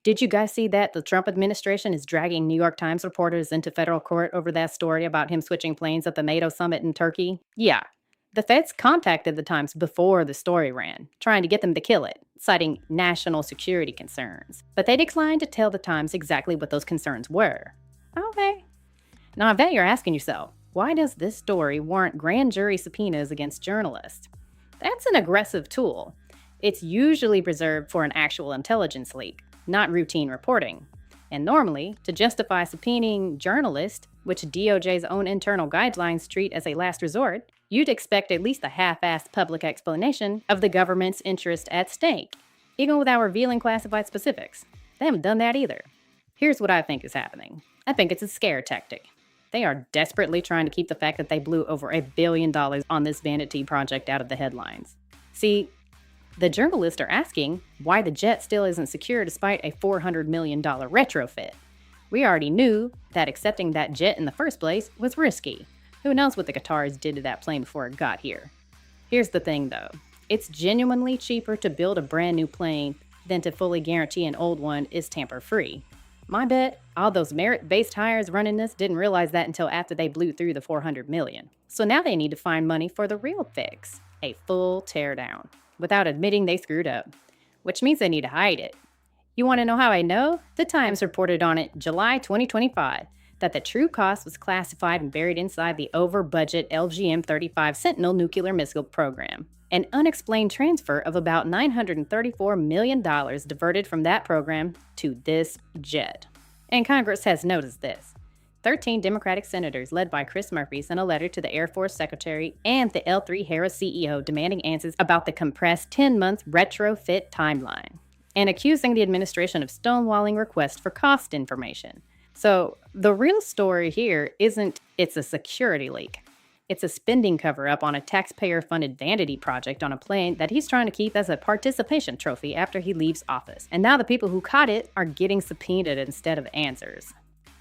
Did you guys see that the Trump administration is dragging New York Times reporters into federal court over that story about him switching planes at the NATO summit in Turkey? Yeah. The feds contacted the Times before the story ran, trying to get them to kill it, citing national security concerns. But they declined to tell the Times exactly what those concerns were. Okay. Now, I bet you're asking yourself, why does this story warrant grand jury subpoenas against journalists? That's an aggressive tool. It's usually reserved for an actual intelligence leak, not routine reporting. And normally, to justify subpoenaing journalists, which DOJ's own internal guidelines treat as a last resort, you'd expect at least a half-assed public explanation of the government's interest at stake, even without revealing classified specifics. They haven't done that either. Here's what I think is happening. I think it's a scare tactic. They are desperately trying to keep the fact that they blew over $1 billion on this vanity project out of the headlines. See, the journalists are asking why the jet still isn't secure despite a $400 million retrofit. We already knew that accepting that jet in the first place was risky. Who knows what the Qataris did to that plane before it got here? Here's the thing though, it's genuinely cheaper to build a brand new plane than to fully guarantee an old one is tamper-free. My bet, all those merit-based hires running this didn't realize that until after they blew through the $400 million. So now they need to find money for the real fix, a full teardown, without admitting they screwed up, which means they need to hide it. You want to know how I know? The Times reported on it July 2025 that the true cost was classified and buried inside the over-budget LGM-35 Sentinel nuclear missile program. An unexplained transfer of about $934 million diverted from that program to this jet. And Congress has noticed this. 13 Democratic senators, led by Chris Murphy, sent a letter to the Air Force Secretary and the L3 Harris CEO demanding answers about the compressed 10-month retrofit timeline and accusing the administration of stonewalling requests for cost information. So the real story here isn't it's a security leak. It's a spending cover-up on a taxpayer-funded vanity project on a plane that he's trying to keep as a participation trophy after he leaves office. And now the people who caught it are getting subpoenaed instead of answers.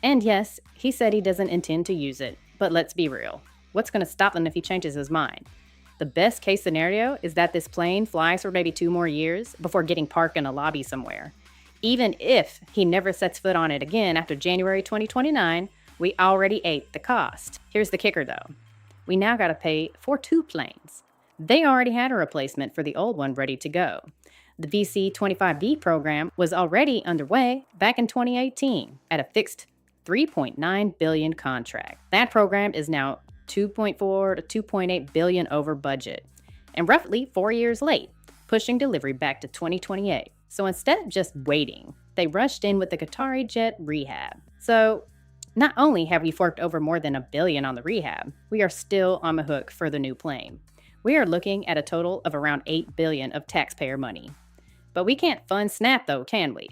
And yes, he said he doesn't intend to use it, but let's be real. What's going to stop him if he changes his mind? The best case scenario is that this plane flies for maybe 2 more years before getting parked in a lobby somewhere. Even if he never sets foot on it again after January 2029, we already ate the cost. Here's the kicker though. We now got to pay for 2 planes. They already had a replacement for the old one ready to go. The VC-25B program was already underway back in 2018 at a fixed $3.9 billion contract. That program is now $2.4 to $2.8 billion over budget and roughly 4 years late, pushing delivery back to 2028. So instead of just waiting, they rushed in with the Qatari jet rehab. So not only have we forked over more than $1 billion on the rehab, we are still on the hook for the new plane. We are looking at a total of around $8 billion of taxpayer money. But we can't fund SNAP though, can we?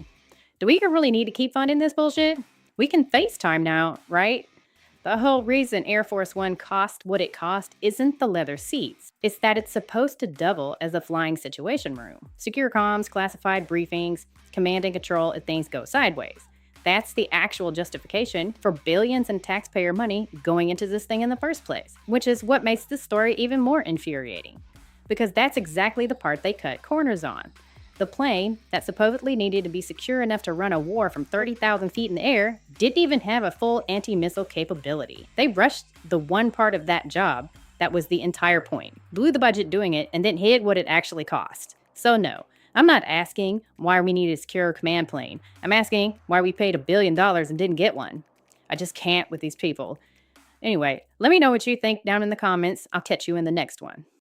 Do we really need to keep funding this bullshit? We can FaceTime now, right? The whole reason Air Force One cost what it cost isn't the leather seats. It's that it's supposed to double as a flying situation room. Secure comms, classified briefings, command and control if things go sideways. That's the actual justification for billions in taxpayer money going into this thing in the first place, which is what makes this story even more infuriating. Because that's exactly the part they cut corners on. The plane that supposedly needed to be secure enough to run a war from 30,000 feet in the air didn't even have a full anti-missile capability. They rushed the one part of that job that was the entire point, blew the budget doing it, and then hid what it actually cost. So no, I'm not asking why we need a secure command plane. I'm asking why we paid $1 billion and didn't get one. I just can't with these people. Anyway, let me know what you think down in the comments. I'll catch you in the next one.